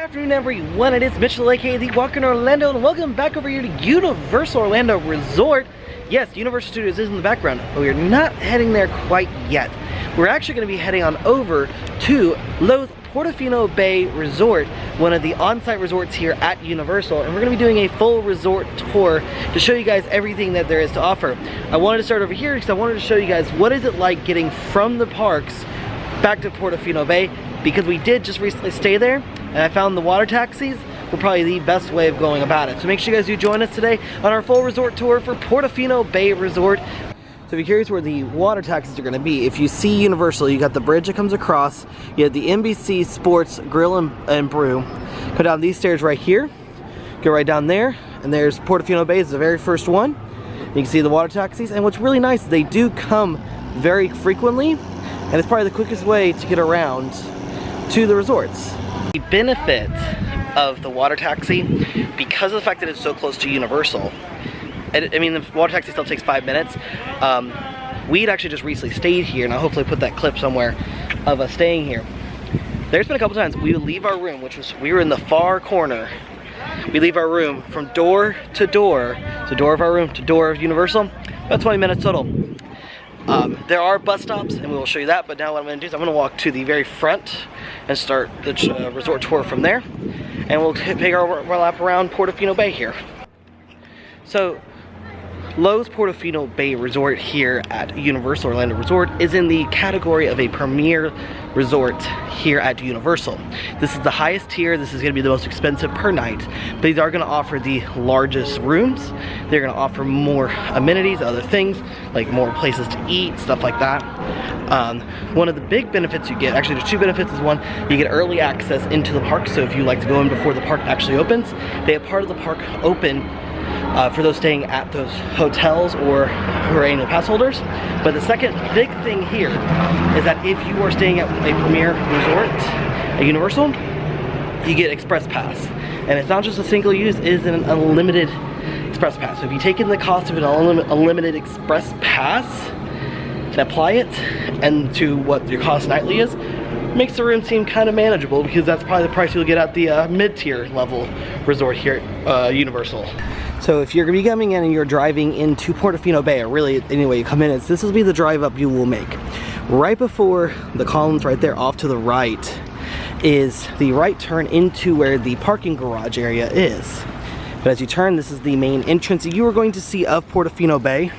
afternoon, everyone. It is Mitchell, aka The Walker in Orlando, and welcome back over here to Universal Orlando Resort. Yes, Universal Studios is in the background, but we are not heading there quite yet. We're actually going to be heading on over to Loews Portofino Bay Resort, one of the on-site resorts here at Universal, and we're going to be doing a full resort tour to show you guys everything that there is to offer. I wanted to start over here because I wanted to show you guys what is it like getting from the parks back to Portofino Bay, because we did just recently stay there, and I found the water taxis were probably the best way of going about it. So make sure you guys do join us today on our full resort tour for Portofino Bay Resort. So if you're curious where the water taxis are going to be, if you see Universal, you got the bridge that comes across, you have the NBC Sports Grill and Brew. Go down these stairs right here, go right down there, and there's Portofino Bay is the very first one. You can see the water taxis, and what's really nice is they do come very frequently, and it's probably the quickest way to get around to the resorts. The benefit of the water taxi, because of the fact that it's so close to Universal, I mean, the water taxi still takes 5 minutes. We'd actually just recently stayed here, and I'll hopefully put that clip somewhere of us staying here. There's been a couple times we would leave our room, we were in the far corner. We leave our room from door to door, so door of our room to door of Universal, about 20 minutes total. There are bus stops, and we will show you that, but now what I'm going to do is I'm going to walk to the very front and start the resort tour from there, and we'll take our lap around Portofino Bay here. So, Loews Portofino Bay Resort here at Universal Orlando Resort is in the category of a premier resort here at Universal. This is the highest tier. This is going to be the most expensive per night, but these are going to offer the largest rooms. They're going to offer more amenities, other things like more places to eat, stuff like that. One of the big benefits you get, actually there's two benefits, is one, you get early access into the park. So if you like to go in before the park actually opens, they have part of the park open for those staying at those hotels or who are annual pass holders. But the second big thing here is that if you are staying at a premier resort at Universal, you get Express Pass. And it's not just a single use, it is an unlimited Express Pass. So if you take in the cost of an unlimited Express Pass and apply it and to what your cost nightly is, makes the room seem kind of manageable, because that's probably the price you'll get at the mid-tier level resort here at Universal. So if you're going to be coming in and you're driving into Portofino Bay, or really anyway you come in, this will be the drive up you will make. Right before the columns right there off to the right is the right turn into where the parking garage area is. But as you turn, this is the main entrance you are going to see of Portofino Bay.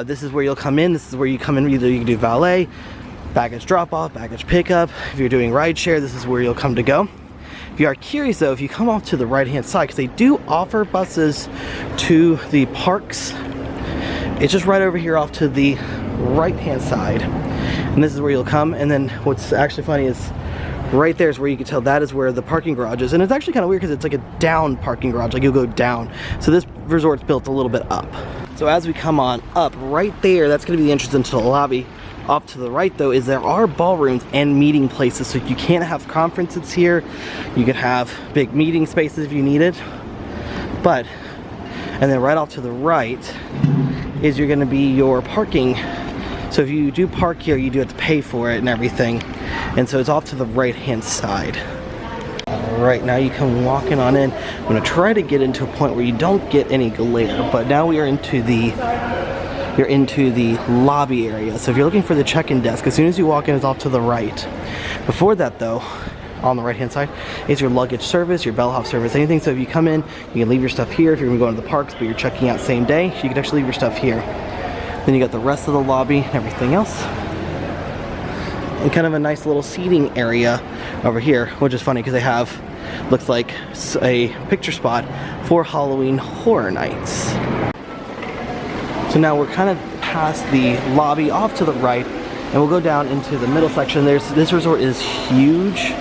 This is where you'll come in. This is where you come in. Either you can do valet, baggage drop off, baggage pickup. If you're doing rideshare, this is where you'll come to go. If you are curious though, if you come off to the right hand side, because they do offer buses to the parks, it's just right over here off to the right hand side, and this is where you'll come. And then what's actually funny is right there is where you can tell that is where the parking garage is, and it's actually kind of weird because it's like a down parking garage, like you'll go down. So this resort's built a little bit up. So as we come on up, right there, that's going to be the entrance into the lobby. Off to the right though is there are ballrooms and meeting places, so you can have conferences here, you can have big meeting spaces if you need it. And then right off to the right is you're going to be your parking. So if you do park here, you do have to pay for it and everything, and so it's off to the right hand side. Alright, now you come walking on in. I'm going to try to get into a point where you don't get any glare, but now we are into the lobby area. So if you're looking for the check-in desk, as soon as you walk in, it's off to the right. Before that though, on the right hand side is your luggage service, your bellhop service, anything. So if you come in, you can leave your stuff here. If you're going to go into the parks but you're checking out same day, you can actually leave your stuff here. Then you got the rest of the lobby and everything else, and kind of a nice little seating area over here, which is funny because they have, looks like a picture spot for Halloween Horror Nights. So now we're kind of past the lobby off to the right, and we'll go down into the middle section. This resort is huge,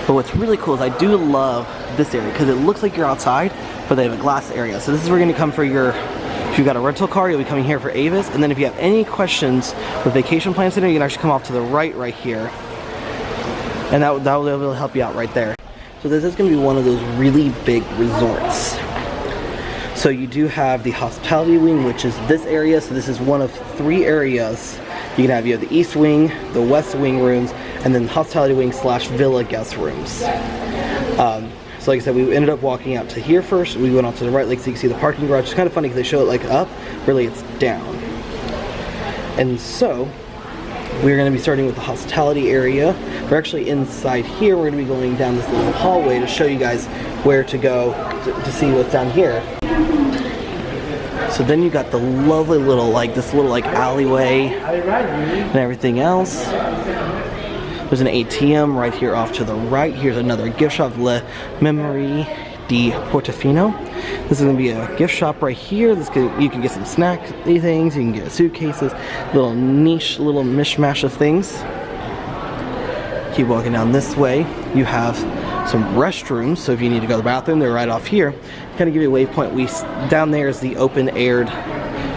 but what's really cool is I do love this area because it looks like you're outside, but they have a glass area. So this is where you're going to come for your, if you've got a rental car, you'll be coming here for Avis, and then if you have any questions with Vacation Plan Center, you can actually come off to the right here, and that will help you out right there. So this is going to be one of those really big resorts. So you do have the hospitality wing, which is this area. So this is one of 3 areas you have the east wing, the west wing rooms, and then hospitality wing / villa guest rooms. So like I said, we ended up walking out to here first. We went off to the right, like so you can see the parking garage. It's kind of funny because they show it like up, really it's down. And so we're going to be starting with the hospitality area. We're actually inside here. We're going to be going down this little hallway to show you guys where to go to see what's down here. So then you got the lovely little this little alleyway and everything else. There's an ATM right here off to the right. Here's another gift shop, Loews Portofino. This is going to be a gift shop right here. You can get some snack things, you can get suitcases, little niche, little mishmash of things. Keep walking down this way. You have some restrooms, so if you need to go to the bathroom, they're right off here. Kind of give you a waypoint. Down there is the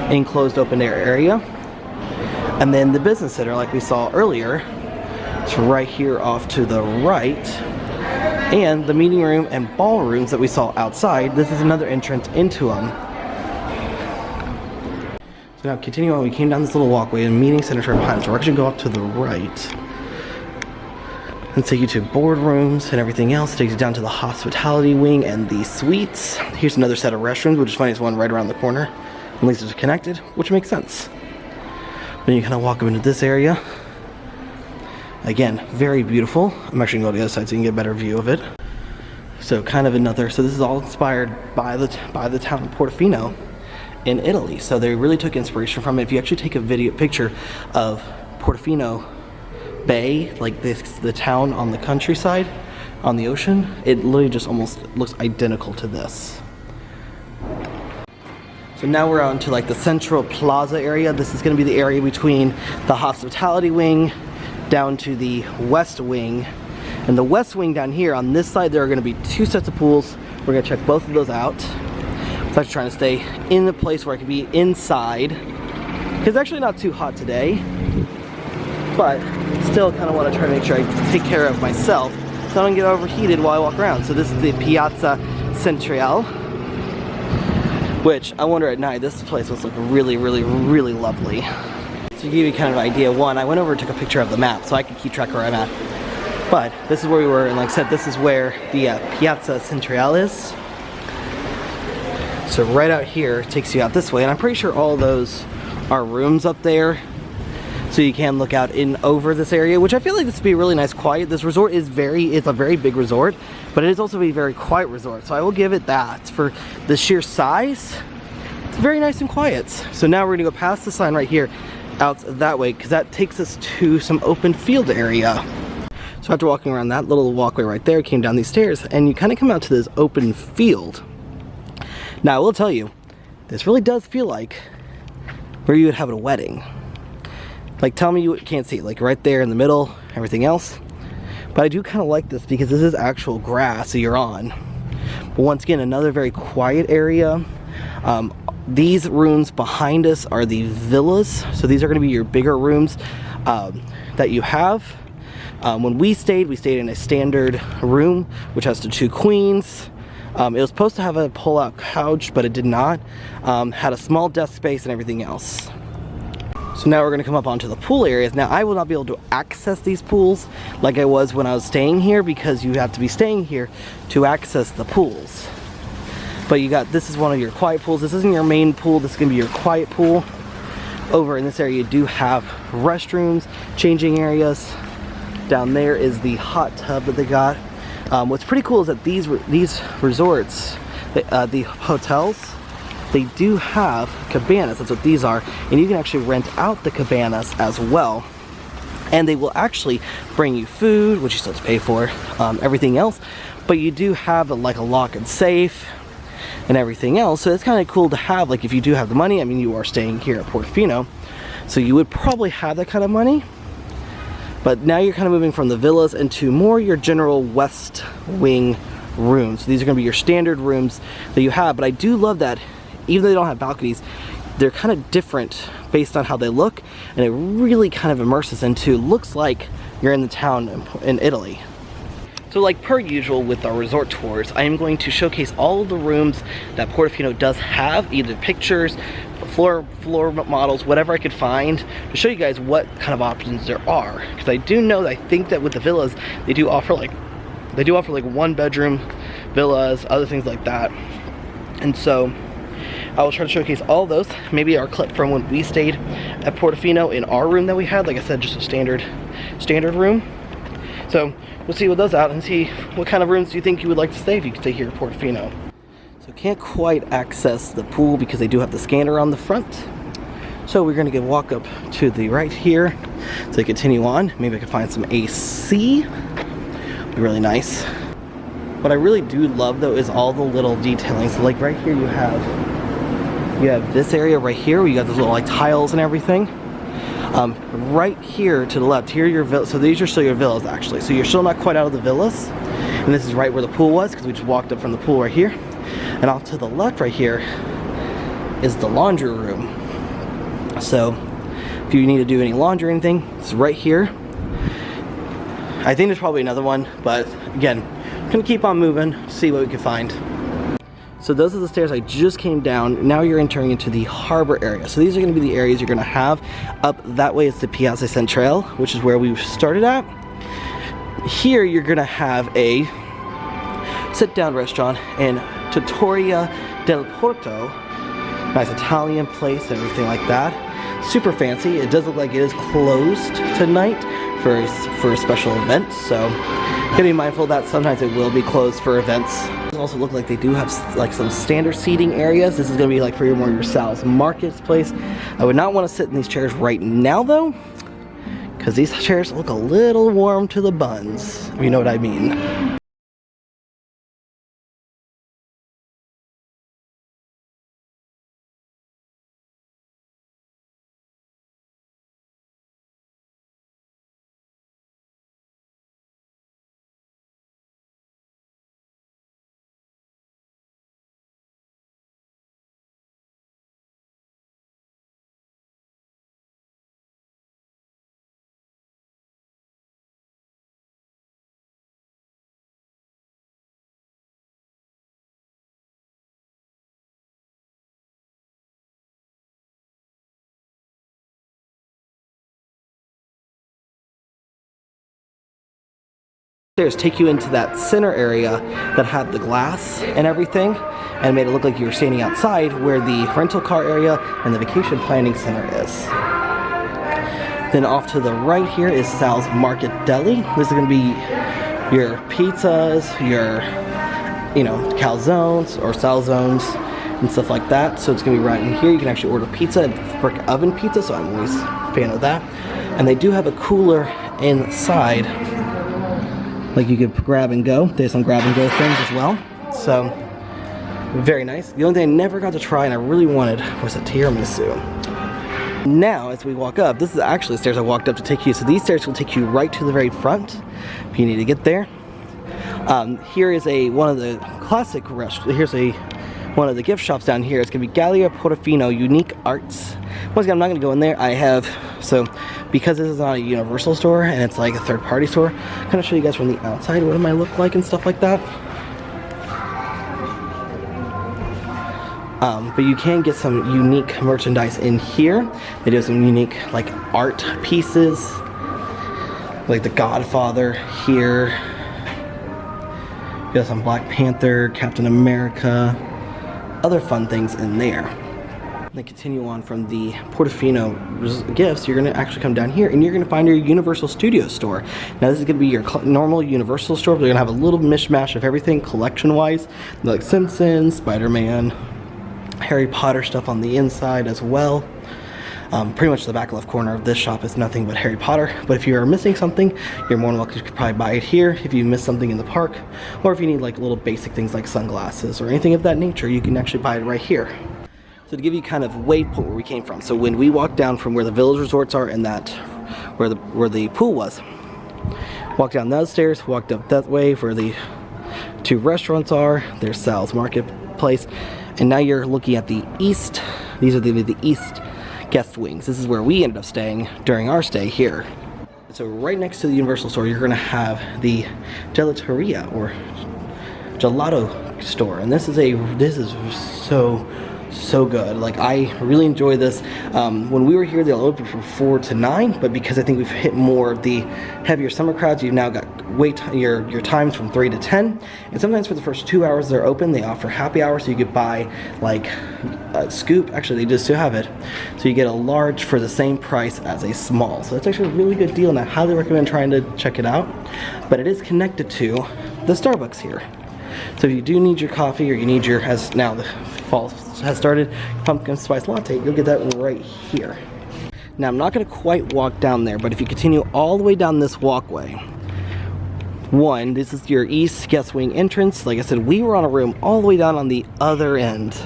enclosed open air area. And then the business center, like we saw earlier, it's right here off to the right. And the meeting room and ballrooms that we saw outside, this is another entrance into them. So now continuing on, we came down this little walkway and meeting center right behind us. So we're actually going to go up to the right and take you to boardrooms and everything else. It takes you down to the hospitality wing and the suites. Here's another set of restrooms, which is funny, it's one right around the corner. At least it's connected, which makes sense. Then you kind of walk up into this area. Again, very beautiful. I'm actually going to go to the other side so you can get a better view of it. So kind of another, so this is all inspired by the town of Portofino in Italy. So they really took inspiration from it. If you actually take a picture of Portofino Bay, like the town on the countryside, on the ocean, it literally just almost looks identical to this. So now we're on to the central plaza area. This is going to be the area between the hospitality wing down to the west wing. And the west wing down here, on this side, there are going to be 2 sets of pools. We're going to check both of those out. So I'm actually trying to stay in the place where I can be inside. It's actually not too hot today, but still kind of want to try to make sure I take care of myself so I don't get overheated while I walk around. So this is the Piazza Centrale, which I wonder at night, this place must look really, really, really lovely. To give you kind of an idea, one, I went over and took a picture of the map so I could keep track of where I'm at. But this is where we were, and like I said, this is where the Piazza Centrale is. So right out here takes you out this way, and I'm pretty sure all those are rooms up there. So you can look out in over this area, which I feel like this would be really nice, quiet. This resort is it's a very big resort, but it is also a very quiet resort. So I will give it that. For the sheer size, it's very nice and quiet. So now we're gonna go past the sign right here, out that way, because that takes us to some open field area. So after walking around that little walkway right there, came down these stairs, and you kind of come out to this open field. Now I will tell you, this really does feel like where you would have a wedding. Like, tell me you can't see it, like right there in the middle, everything else. But I do kind of like this because this is actual grass that you're on. But once again, another very quiet area. These rooms behind us are the villas. So these are going to be your bigger rooms that you have. When we stayed in a standard room, which has the 2 queens. It was supposed to have a pull-out couch, but it did not. Had a small desk space and everything else. So now we're going to come up onto the pool areas. Now I will not be able to access these pools like I was when I was staying here, because you have to be staying here to access the pools. But this is one of your quiet pools. This isn't your main pool, this is going to be your quiet pool. Over in this area you do have restrooms, changing areas. Down there is the hot tub that they got. What's pretty cool is that these resorts, the hotels, they do have cabanas. That's what these are, and you can actually rent out the cabanas as well. And they will actually bring you food, which you still have to pay for, everything else. But you do have a lock and safe and everything else. So it's kind of cool to have, if you do have the money. I mean, you are staying here at Portofino, so you would probably have that kind of money. But now you're kind of moving from the villas into more your general west wing rooms. So these are going to be your standard rooms that you have. But I do love that, even though they don't have balconies, they're kind of different based on how they look, and it really kind of immerses into, looks like you're in the town in Italy. So like per usual with our resort tours, I am going to showcase all of the rooms that Portofino does have, either pictures, floor models, whatever I could find, to show you guys what kind of options there are. Because I do know that I think that with the villas, they do offer They do offer like 1-bedroom villas, other things like that. And so I will try to showcase all those. Maybe our clip from when we stayed at Portofino in our room that we had. Like I said, just a standard room. So we'll see what those out and see what kind of rooms do you think you would like to stay if you could stay here at Portofino. So can't quite access the pool because they do have the scanner on the front. So we're gonna walk up to the right here to continue on. Maybe I can find some AC. Be really nice. What I really do love though is all the little detailing. So like right here you have this area right here where you got those little like tiles and everything. Right here to the left, here are your villas. So these are still your villas actually. So you're still not quite out of the villas. And this is right where the pool was because we just walked up from the pool right here. And off to the left right here is the laundry room. So if you need to do any laundry or anything, it's right here. I think there's probably another one, but again, I'm gonna keep on moving, see what we can find. So those are the stairs I just came down. Now you're entering into the harbor area. So these are gonna be the areas you're gonna have. Up that way is the Piazza Centrale, which is where we started at. Here you're gonna have a sit-down restaurant in Trattoria del Porto. Nice Italian place, everything like that. Super fancy. It does look like it is closed tonight for a special event, so gotta be mindful that sometimes it will be closed for events. It also look like they do have like some standard seating areas. This is gonna be like for your Sal's Markets place. I would not want to sit in these chairs right now though, because these chairs look a little warm to the buns, if you know what I mean. Stairs take you into that center area that had the glass and everything and made it look like you were standing outside where the rental car area and the vacation planning center is. Then off to the right here is Sal's Market Deli. This is going to be your pizzas, your calzones or salzones and stuff like that. So it's going to be right in here. You can actually order pizza and brick oven pizza, so I'm always a fan of that. And they do have a cooler inside, like you could grab and go. There's some grab and go things as well. So very nice. The only thing I never got to try and I really wanted was a tiramisu. Now as we walk up, this is actually the stairs I walked up to take you. So these stairs will take you right to the very front if you need to get there. Here is one of the classic restaurants. Here's one of the gift shops down here. It's gonna be Loews Portofino Unique Arts. Once again, I'm not gonna go in there. Because this is not a Universal store and it's like a third-party store, I'm gonna show you guys from the outside what it might look like and stuff like that. But you can get some unique merchandise in here. They do have some unique like art pieces, like the Godfather here. You got some Black Panther, Captain America, other fun things in there. Then continue on from the Portofino gifts, you're going to actually come down here and you're going to find your Universal Studios store. Now this is going to be your normal Universal store, but they're going to have a little mishmash of everything collection-wise, like Simpsons, Spider-Man, Harry Potter stuff on the inside as well. Pretty much the back left corner of this shop is nothing but Harry Potter, but if you are missing something, you're more than welcome to probably buy it here if you miss something in the park, or if you need like little basic things like sunglasses or anything of that nature, you can actually buy it right here. So to give you kind of waypoint where we came from, so when we walked down from where the village resorts are and where the pool was, walked down those stairs, walked up that way where the two restaurants are, there's Sal's Marketplace, and now you're looking at the east. These are the east guest wings. This is where we ended up staying during our stay here. So right next to the Universal store, you're gonna have the gelateria or gelato store, and this is so good. Like I really enjoy this. When we were here, they'll open from 4 to 9, but because I think we've hit more of the heavier summer crowds, you've now got your times from 3 to 10, and sometimes for the first 2 hours they're open. They offer happy hour, so you could buy like a scoop. Actually, they just still have it, so you get a large for the same price as a small. So that's actually a really good deal, and I highly recommend trying to check it out. But it is connected to the Starbucks here. So if you do need your coffee, or you need your, as now the fall has started, pumpkin spice latte, you'll get that right here. Now I'm not going to quite walk down there, but if you continue all the way down this walkway, this is your east guest wing entrance. Like I said, we were on a room all the way down on the other end.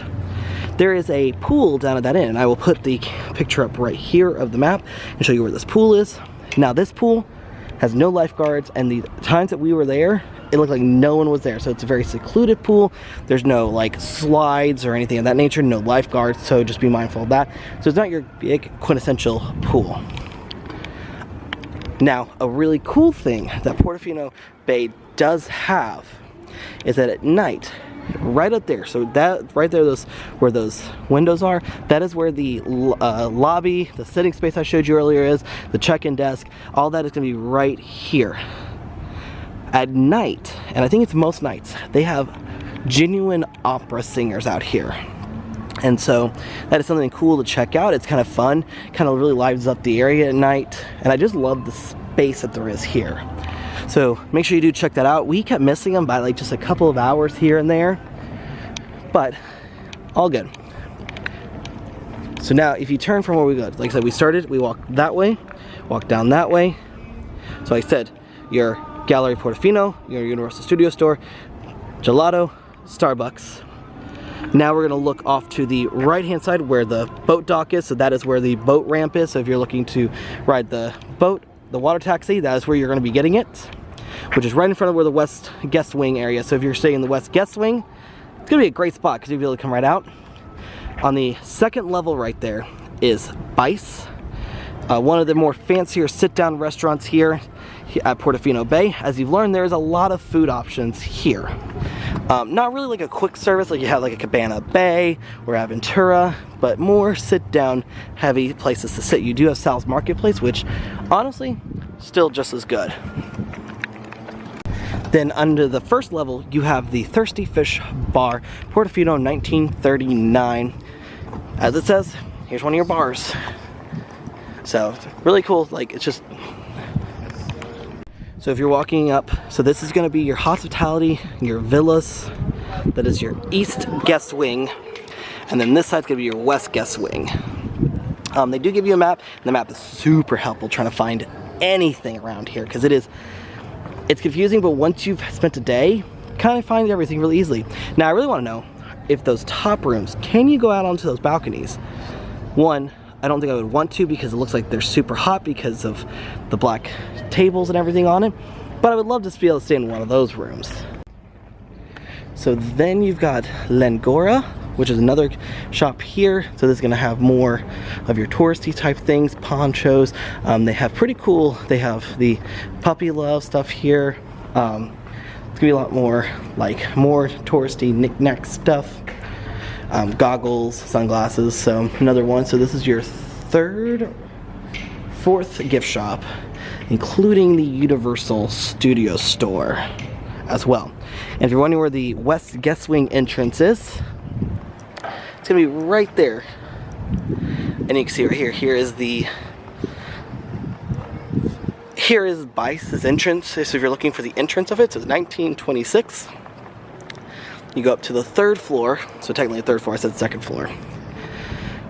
There is a pool down at that end, and I will put the picture up right here of the map and show you where this pool is. Now this pool has no lifeguards, and the times that we were there, it looked like no one was there. So it's a very secluded pool. There's no like slides or anything of that nature, no lifeguards, so just be mindful of that. So it's not your big quintessential pool. Now, a really cool thing that Portofino Bay does have is that at night, right up there, so that right there, where those windows are, that is where the lobby, the sitting space I showed you earlier is, the check-in desk, all that is going to be right here. At night, and I think it's most nights, they have genuine opera singers out here. And so that is something cool to check out. It's kind of fun, kind of really lives up the area at night, and I just love the space that there is here. So make sure you do check that out. We kept missing them by like just a couple of hours here and there, but all good. So now if you turn from where we go, like I said, we started, we walked that way, walked down that way. So like I said, your Gallery Portofino, your Universal Studio Store, gelato, Starbucks. Now we're going to look off to the right hand side where the boat dock is. So that is where the boat ramp is. So if you're looking to ride the boat, the water taxi, that is where you're going to be getting it, which is right in front of where the west guest wing area. So if you're staying in the west guest wing, it's going to be a great spot because you'll be able to come right out. On the second level right there is Bice, one of the more fancier sit-down restaurants here at Portofino Bay. As you've learned, there's a lot of food options here. Not really like a quick service like you have like a Cabana Bay or Aventura, but more sit-down heavy places to sit. You do have Sal's Marketplace, which honestly, still just as good. Then under the first level, you have the Thirsty Fish Bar, Portofino 1939. As it says, here's one of your bars. So, really cool, like it's just... So if you're walking up, so this is going to be your hospitality, your villas, that is your east guest wing, and then this side's going to be your west guest wing. They do give you a map, and the map is super helpful trying to find anything around here, because it's confusing, but once you've spent a day, kind of find everything really easily. Now I really want to know if those top rooms, can you go out onto those balconies? One, I don't think I would want to because it looks like they're super hot because of the black tables and everything on it, but I would love to be able to stay in one of those rooms. So then you've got Lengora, which is another shop here. So this is gonna have more of your touristy type things, ponchos. They have pretty cool, they have the puppy love stuff here. It's gonna be a lot more, like more touristy knick-knack stuff. Goggles, sunglasses, so another one. So this is your fourth gift shop, including the Universal Studio Store as well. And if you're wondering where the west guest wing entrance is, it's gonna be right there. And you can see right here, here is Bice's entrance. So if you're looking for the entrance of it, so it's 1926. You go up to the third floor, so technically the third floor, I said second floor.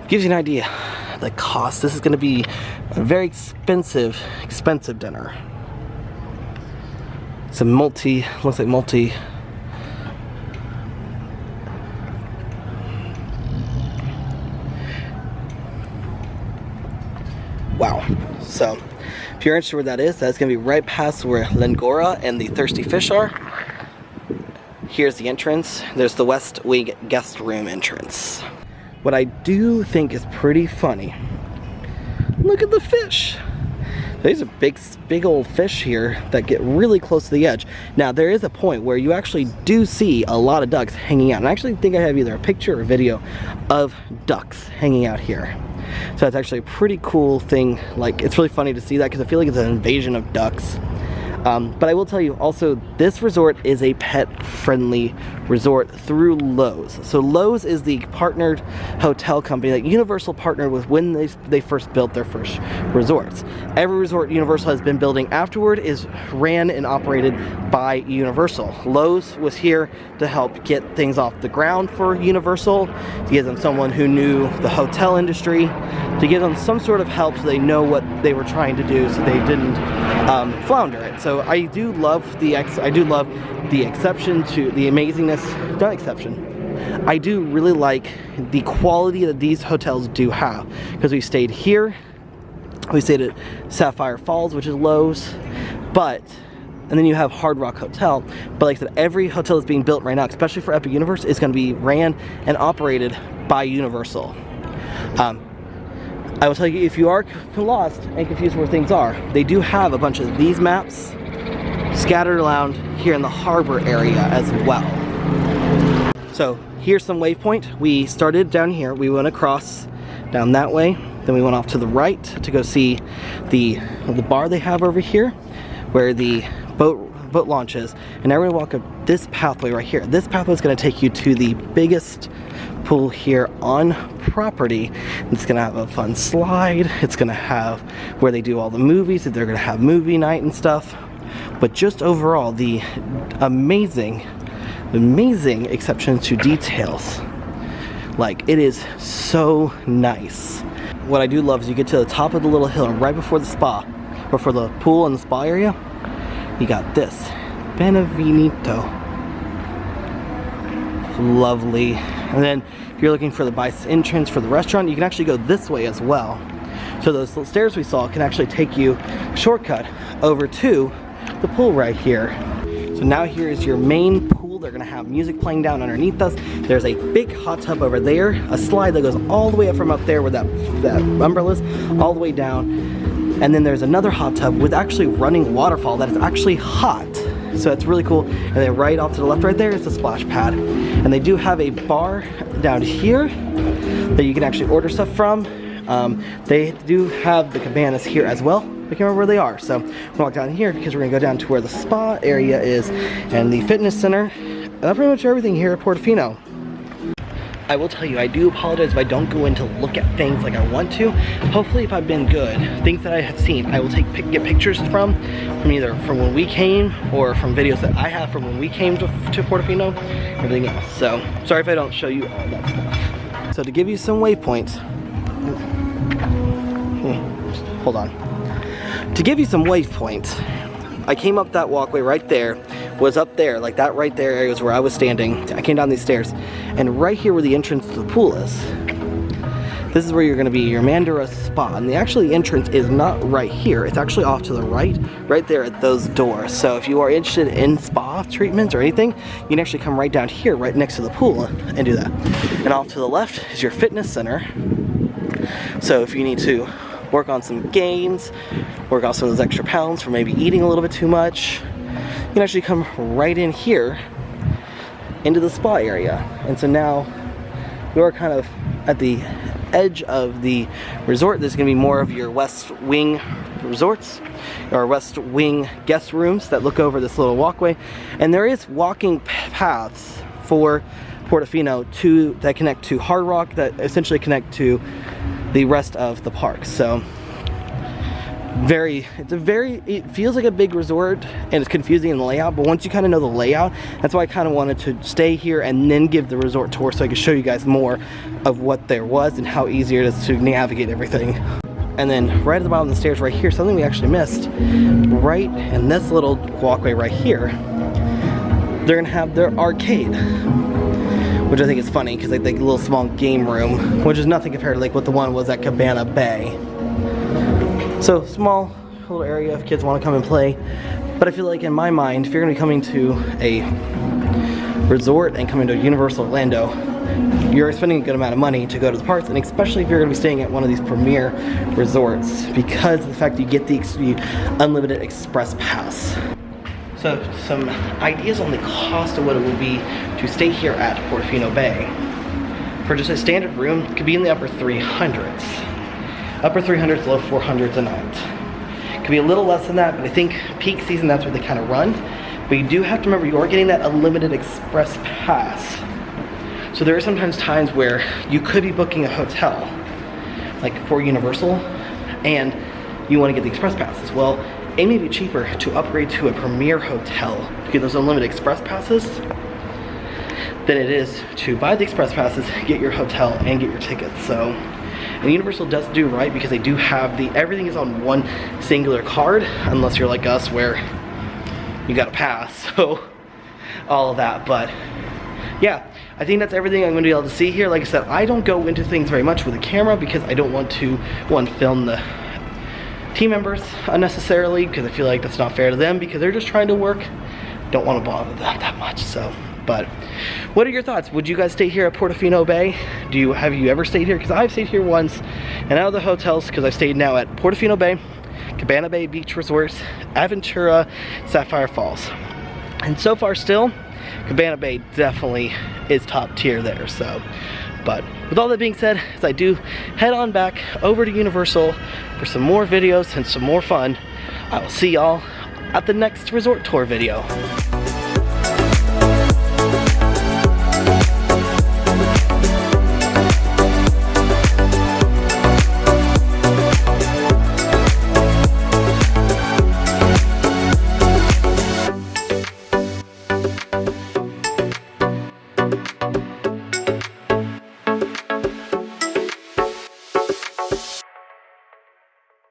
Gives you an idea of the cost. This is going to be a very expensive dinner. It's a looks like multi. Wow. So, if you're interested where that is, that's going to be right past where Lengora and the Thirsty Fish are. Here's the entrance. There's the West Wing guest room entrance. What I do think is pretty funny, look at the fish. There's a big old fish here that get really close to the edge. Now there is a point where you actually do see a lot of ducks hanging out. And I actually think I have either a picture or a video of ducks hanging out here. So it's actually a pretty cool thing. Like, it's really funny to see that because I feel like it's an invasion of ducks. But I will tell you also, this resort is a pet-friendly resort through Loews. So Loews is the partnered hotel company that Universal partnered with when they first built their first resorts. Every resort Universal has been building afterward is ran and operated by Universal. Loews was here to help get things off the ground for Universal, to give them someone who knew the hotel industry, to give them some sort of help so they know what they were trying to do, so they didn't flounder it. So I do love the exception to the amazingness, not exception. I do really like the quality that these hotels do have, because we stayed here, we stayed at Sapphire Falls, which is Loews, and then you have Hard Rock Hotel. But like I said, every hotel that's being built right now, especially for Epic Universe, is going to be ran and operated by Universal. I will tell you, if you are lost and confused where things are, they do have a bunch of these maps scattered around here in the harbor area as well. So here's some waypoint. We started down here, we went across down that way, then we went off to the right to go see the bar they have over here, where the boat launch is. And now we're gonna walk up this pathway right here. This pathway is gonna take you to the biggest pool here on property. It's gonna have a fun slide. It's gonna have where they do all the movies. They're gonna have movie night and stuff. But just overall, the amazing exception to details. Like, it is so nice. What I do love is you get to the top of the little hill, and right before the spa, or for the pool and the spa area, you got this Benevinito. It's lovely. And then if you're looking for the bus entrance for the restaurant, you can actually go this way as well. So those little stairs we saw can actually take you shortcut over to the pool right here. So now here is your main pool. They're gonna have music playing down underneath us. There's a big hot tub over there, a slide that goes all the way up from up there where that umbrella is, all the way down. And then there's another hot tub with actually running waterfall that is actually hot. So it's really cool. And then right off to the left right there is the splash pad. And they do have a bar down here that you can actually order stuff from. They do have the cabanas here as well. I can't remember where they are. So we're gonna walk down here because we're gonna go down to where the spa area is and the fitness center. And that's pretty much everything here at Portofino. I will tell you, I do apologize if I don't go in to look at things like I want to. Hopefully, if I've been good, things that I have seen, I will get pictures from either from when we came or from videos that I have from when we came to Portofino, everything else. So, sorry if I don't show you all that stuff. So to give you some waypoints, hold on. To give you some waypoints, I came up that walkway right there, was up there, like that right there area was where I was standing. I came down these stairs, and right here where the entrance to the pool is, this is where you're gonna be, your Mandara Spa. And the entrance is not right here, it's actually off to the right there at those doors. So if you are interested in spa treatments or anything, you can actually come right down here, right next to the pool, and do that. And off to the left is your fitness center. So if you need to work on some gains, work on some of those extra pounds for maybe eating a little bit too much, you can actually come right in here into the spa area. And so now you're kind of at the edge of the resort. There's going to be more of your West Wing resorts or West Wing guest rooms that look over this little walkway. And there is walking paths for Portofino that connect to Hard Rock, that essentially connect to the rest of the park. So it feels like a big resort, and it's confusing in the layout, but once you kind of know the layout, that's why I kind of wanted to stay here and then give the resort tour so I could show you guys more of what there was and how easy it is to navigate everything. And then right at the bottom of the stairs right here, something we actually missed, right in this little walkway right here, they're gonna have their arcade, which I think is funny because like the little small game room, which is nothing compared to like what the one was at Cabana Bay. So small little area if kids want to come and play. But I feel like in my mind, if you're going to be coming to a resort and coming to Universal Orlando, you're spending a good amount of money to go to the parks, and especially if you're going to be staying at one of these premier resorts, because of the fact that you get the unlimited express pass. So some ideas on the cost of what it would be to stay here at Portofino Bay. For just a standard room, it could be in the upper 300s. Upper 300s, low 400s a night. Could be a little less than that, but I think peak season, that's where they kind of run. But you do have to remember, you're getting that unlimited express pass. So there are sometimes times where you could be booking a hotel, like for Universal, and you want to get the express passes. Well, it may be cheaper to upgrade to a premier hotel to get those unlimited express passes than it is to buy the express passes, get your hotel, and get your tickets. So, and Universal does do right because they do have everything is on one singular card, unless you're like us where you got a pass, so all of that. But yeah, I think that's everything I'm going to be able to see here. Like I said, I don't go into things very much with a camera because I don't want to, one, film the team members unnecessarily, because I feel like that's not fair to them because they're just trying to work. Don't want to bother them that much. So, but what are your thoughts? Would you guys stay here at Portofino Bay? Have you ever stayed here? Because I've stayed here once, and out of the hotels, because I've stayed now at Portofino Bay, Cabana Bay Beach Resorts, Aventura, Sapphire Falls, and so far still Cabana Bay definitely is top tier there. So, but with all that being said, as I do head on back over to Universal for some more videos and some more fun, I will see y'all at the next resort tour video.